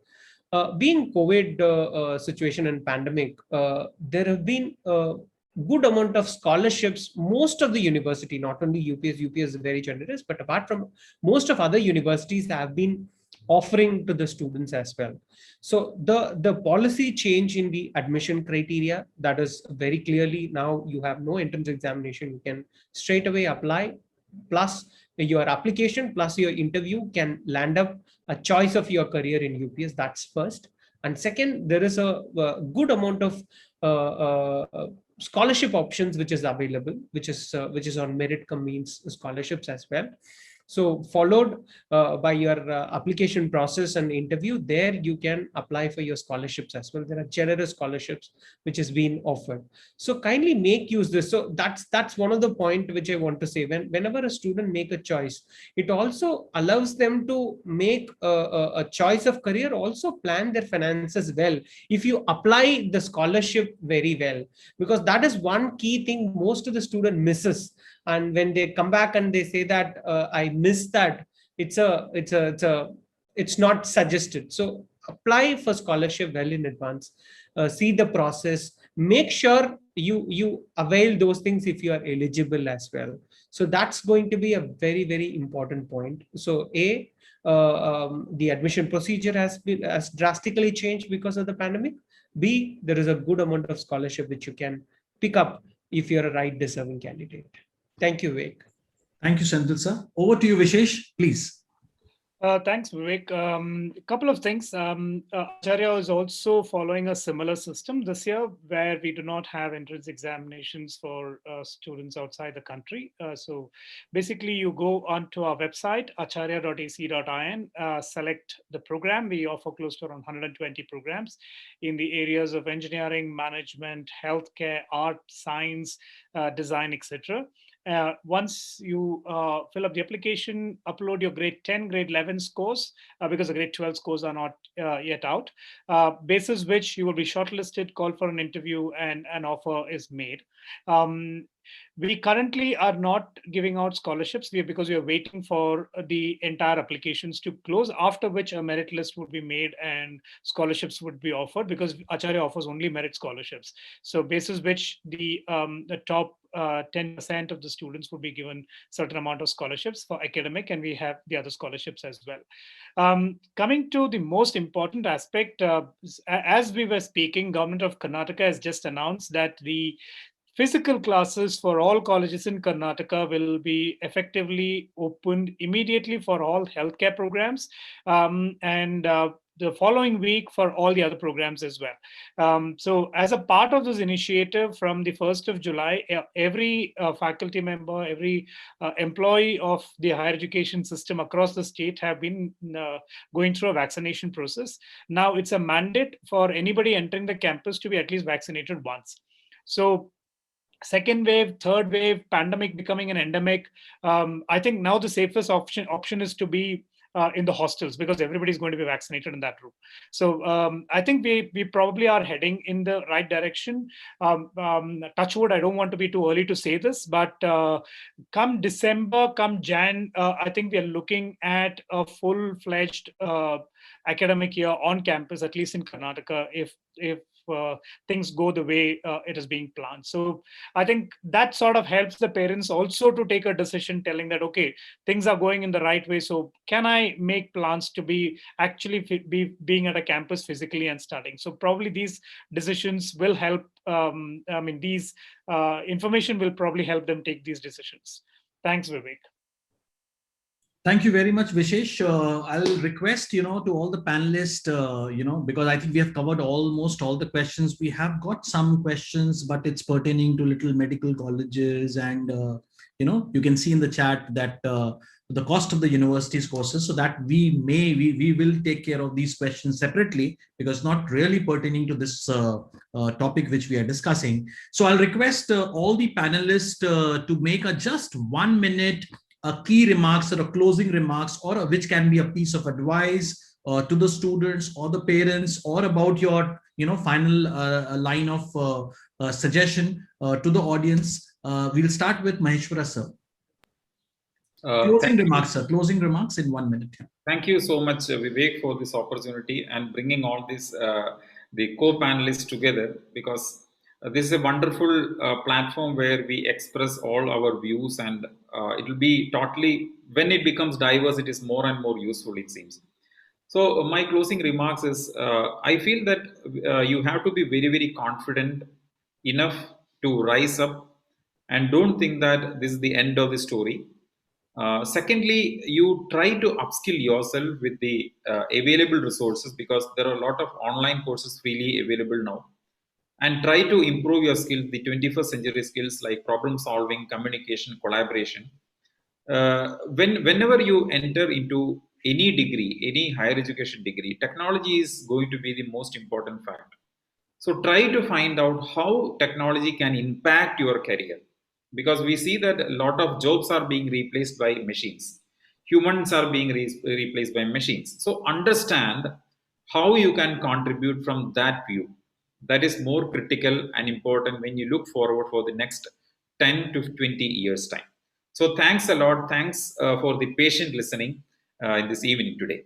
being COVID situation and pandemic, there have been good amount of scholarships. Most of the university, not only UPS is very generous, but apart from most of other universities have been offering to the students as well. So the policy change in the admission criteria, that is very clearly now you have no entrance examination, you can straight away apply, plus your application plus your interview can land up a choice of your career in UPS. That's first. And second, there is a good amount of scholarship options which is available, which is on merit cum means scholarships as well. So followed by your application process and interview, there you can apply for your scholarships as well. There are generous scholarships which is being offered. So kindly make use this. So that's one of the point which I want to say. Whenever a student make a choice, it also allows them to make a choice of career, also plan their finances well. If you apply the scholarship very well, because that is one key thing most of the student misses. And when they come back and they say that I missed that, it's not suggested. So apply for scholarship well in advance, see the process, make sure you avail those things if you are eligible as well. So that's going to be a very, very important point. So the admission procedure has drastically changed because of the pandemic. B, there is a good amount of scholarship which you can pick up if you're a right deserving candidate. Thank you, Vivek. Thank you, Senthil sir. Over to you, Vishesh, please. Thanks, Vivek. A couple of things. Acharya is also following a similar system this year where we do not have entrance examinations for students outside the country. So basically, you go onto our website, acharya.ac.in, select the program. We offer close to around 120 programs in the areas of engineering, management, healthcare, art, science, design, etc. Once you fill up the application, upload your grade 10, grade 11 scores, because the grade 12 scores are not yet out, basis which you will be shortlisted, called for an interview, and an offer is made. We currently are not giving out scholarships because we are waiting for the entire applications to close, after which a merit list would be made and scholarships would be offered, because Acharya offers only merit scholarships. So basis which the top 10% of the students would be given certain amount of scholarships for academic, and we have the other scholarships as well. Coming to the most important aspect, as we were speaking, Government of Karnataka has just announced that the physical classes for all colleges in Karnataka will be effectively opened immediately for all healthcare programs, and the following week for all the other programs as well. So as a part of this initiative, from the 1st of July, every faculty member, every employee of the higher education system across the state have been going through a vaccination process. Now it's a mandate for anybody entering the campus to be at least vaccinated once. So second wave, third wave, pandemic becoming an endemic, I think now the safest option is to be in the hostels, because everybody's going to be vaccinated in that room. So I think we probably are heading in the right direction. Touch wood, I don't want to be too early to say this, but come December, come Jan, I think we are looking at a full-fledged academic year on campus, at least in Karnataka, if things go the way it is being planned. So I think that sort of helps the parents also to take a decision, telling that, okay, things are going in the right way. So can I make plans to be actually being at a campus physically and studying? So probably these decisions will help. These information will probably help them take these decisions. Thanks, Vivek. Thank you very much, Vishesh. I'll request, to all the panelists, because I think we have covered almost all the questions. We have got some questions, but it's pertaining to little medical colleges, and you can see in the chat that the cost of the university's courses, so that we will take care of these questions separately, because not really pertaining to this topic which we are discussing. So I'll request all the panelists to make a just 1 minute key remarks or a closing remarks, or which can be a piece of advice to the students or the parents, or about your final line of suggestion to the audience. We'll start with Maheshwara sir. Closing remarks, sir. Closing remarks in 1 minute. Thank you so much, Vivek, for this opportunity and bringing all these the co-panelists together, because this is a wonderful platform where we express all our views, and it will be totally, when it becomes diverse, it is more and more useful, it seems. So my closing remarks is, I feel that you have to be very, very confident enough to rise up, and don't think that this is the end of the story. Secondly, you try to upskill yourself with the available resources, because there are a lot of online courses freely available now, and try to improve your skills, the 21st century skills like problem solving, communication, collaboration. Whenever you enter into any degree, any higher education degree, technology is going to be the most important fact. So try to find out how technology can impact your career, because we see that a lot of jobs are being replaced by machines. Humans are being replaced by machines. So understand how you can contribute from that view. That is more critical and important when you look forward for the next 10 to 20 years time. So thanks a lot. Thanks for the patient listening in this evening today.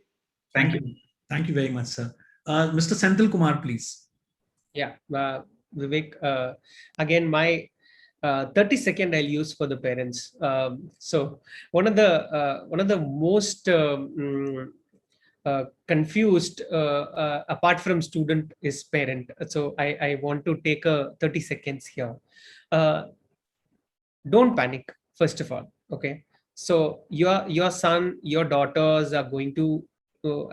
Thank you. Thank you very much, sir. Mr. Senthil Kumar, please. Yeah, Vivek, again, my 30-second I'll use for the parents. So one of the most confused apart from student is parent. So I want to take a 30 seconds here. Don't panic, first of all. Okay, so your son, your daughters are going to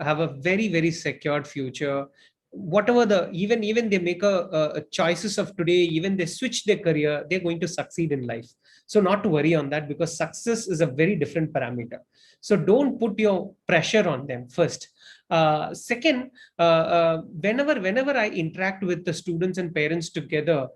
have a very, very secured future. Whatever even they make a choices of today, even they switch their career, they're going to succeed in life. So not to worry on that, because success is a very different parameter. So don't put your pressure on them first. Second, whenever I interact with the students and parents together,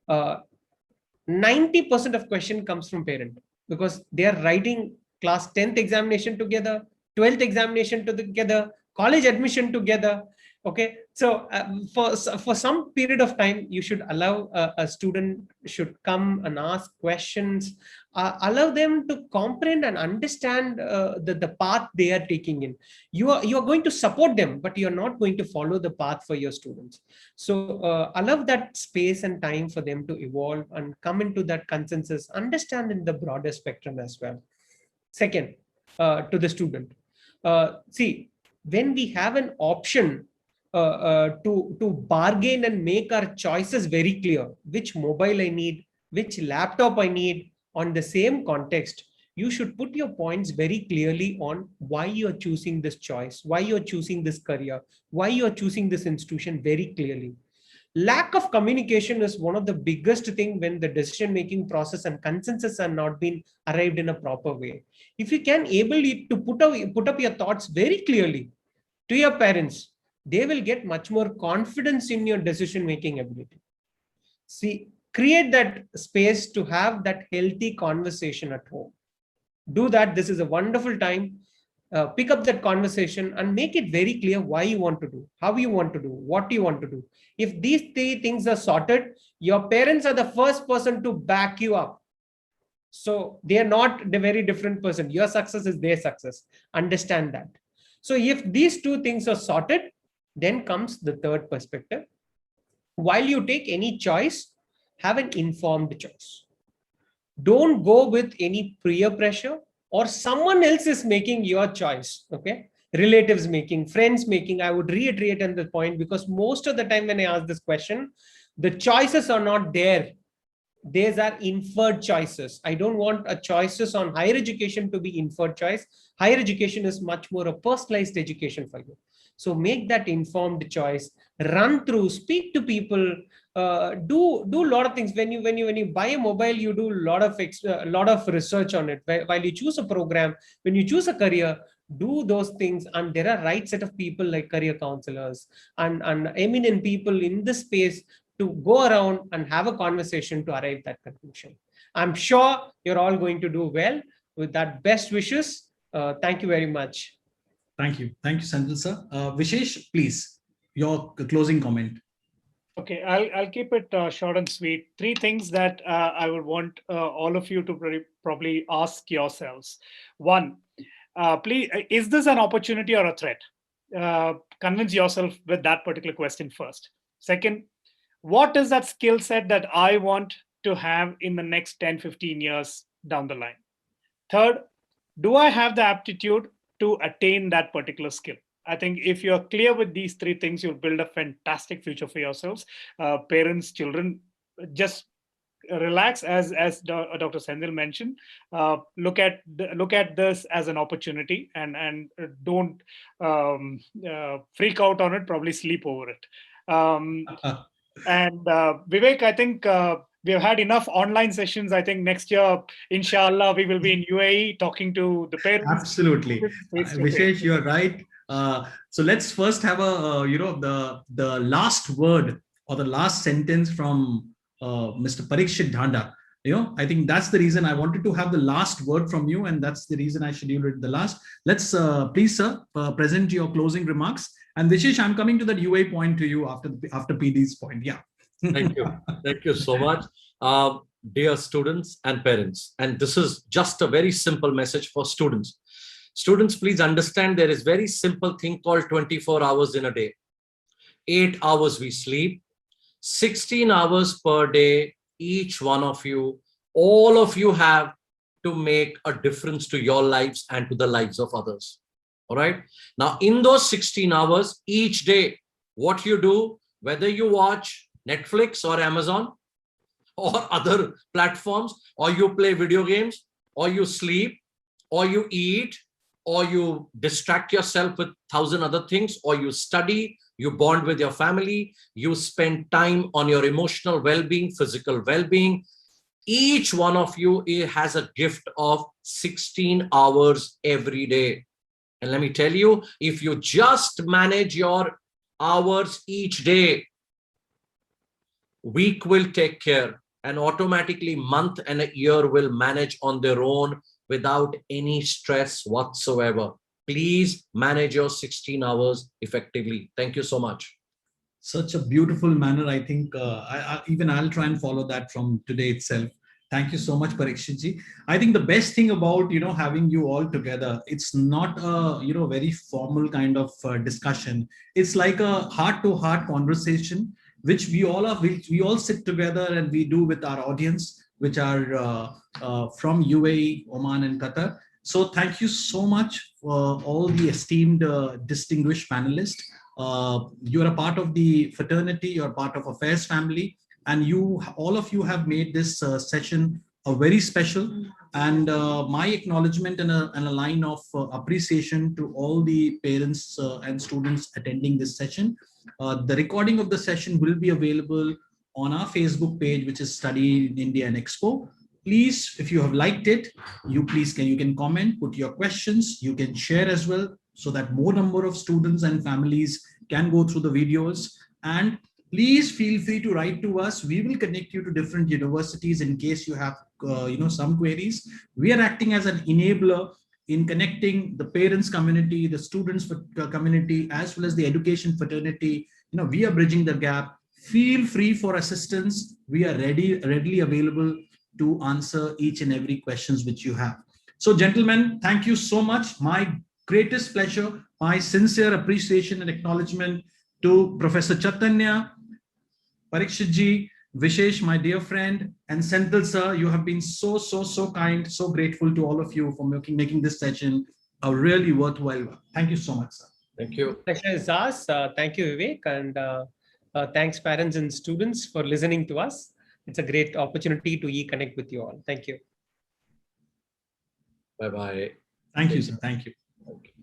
90% of question comes from parent, because they are writing class 10th examination together, 12th examination together, college admission together. Okay, so for some period of time, you should allow a student should come and ask questions, allow them to comprehend and understand the path they are taking in. You are going to support them, but you are not going to follow the path for your students. So allow that space and time for them to evolve and come into that consensus, understand in the broader spectrum as well. Second, to the student, see, when we have an option to bargain and make our choices very clear, which mobile I need, which laptop I need, on the same context, you should put your points very clearly on why you're choosing this choice, why you're choosing this career, why you're choosing this institution very clearly. Lack of communication is one of the biggest thing when the decision-making process and consensus are not being arrived in a proper way. If you can able to put up your thoughts very clearly to your parents, they will get much more confidence in your decision-making ability. See, create that space to have that healthy conversation at home. Do that. This is a wonderful time. Pick up that conversation and make it very clear why you want to do, how you want to do, what you want to do. If these three things are sorted, your parents are the first person to back you up. So they are not the very different person. Your success is their success. Understand that. So if these two things are sorted, then comes the third perspective. While you take any choice, have an informed choice. Don't go with any peer pressure or someone else is making your choice. Okay, relatives making, friends making. I would reiterate on the point, because most of the time when I ask this question, the choices are not there. these are inferred choices. I don't want a choices on higher education to be inferred choice. Higher education is much more a personalized education for you. So make that informed choice, run through, speak to people, do a lot of things. When you buy a mobile, you do a lot of research on it. While you choose a program, when you choose a career, do those things. And there are right set of people like career counselors and eminent people in this space to go around and have a conversation to arrive that conclusion. I'm sure you're all going to do well. With that, best wishes. Thank you very much. Thank you. Thank you, Senthil sir. Vishesh, please, your closing comment. Okay, I'll keep it short and sweet. Three things that I would want all of you to probably ask yourselves. One, please, is this an opportunity or a threat? Convince yourself with that particular question first. Second, what is that skill set that I want to have in the next 10, 15 years down the line? Third, do I have the aptitude to attain that particular skill? I think if you're clear with these three things, you'll build a fantastic future for yourselves. Parents, children, just relax, as Dr. Senthil mentioned. Look at this as an opportunity, and don't freak out on it. Probably sleep over it. And Vivek, I think we've had enough online sessions. I think next year, inshallah, we will be in UAE talking to the parents. Absolutely, Vishesh, you're right. So let's first have the last word or the last sentence from Mr. Parikshit Dhanda. I think that's the reason I wanted to have the last word from you, and that's the reason I scheduled it the last. Let's please, sir, present your closing remarks. And Vishesh, I'm coming to that UA point to you after PD's point. Yeah. Thank you. Thank you so much. Dear students and parents, and this is just a very simple message for students. Students, please understand there is very simple thing called 24 hours in a day. 8 hours we sleep, 16 hours per day, each one of you, all of you have to make a difference to your lives and to the lives of others. All right. Now, in those 16 hours, each day, what you do, whether you watch Netflix or Amazon or other platforms, or you play video games, or you sleep, or you eat, or you distract yourself with 1,000 other things, or you study, you bond with your family, you spend time on your emotional well-being, physical well-being. Each one of you has a gift of 16 hours every day. And let me tell you, if you just manage your hours each day, week will take care, and automatically month and a year will manage on their own without any stress whatsoever. Please manage your 16 hours effectively. Thank you so much. Such a beautiful manner. I think even I'll try and follow that from today itself. Thank you so much, Parikshitji. I think the best thing about having you all together, it's not a very formal kind of discussion. It's like a heart-to-heart conversation, which we all sit together and we do with our audience, which are from UAE, Oman, and Qatar. So thank you so much for all the esteemed, distinguished panelists. You're a part of the fraternity, you're part of Affairs family, and all of you have made this session a very special. And my acknowledgement and a line of appreciation to all the parents and students attending this session. The recording of the session will be available on our Facebook page, which is Study in India and Expo. Please, if you have liked it, you can comment, put your questions, you can share as well, so that more number of students and families can go through the videos. And please feel free to write to us. We will connect you to different universities in case you have some queries. We are acting as an enabler in connecting the parents community, the students community, as well as the education fraternity. We are bridging the gap. Feel free for assistance. We are readily available to answer each and every questions which you have. So gentlemen, thank you so much. My greatest pleasure, my sincere appreciation and acknowledgement to Professor Chaitanya, Parikshitji, Vishesh, my dear friend, and Senthil sir. You have been so kind, so grateful to all of you for making this session a really worthwhile one. Thank you so much, sir. Thank you. Pleasure is ours. Thank you, Vivek, and thanks parents and students for listening to us. it's a great opportunity to connect with you all. Thank you. Bye-bye. Thank you, sir. Thank you. Okay.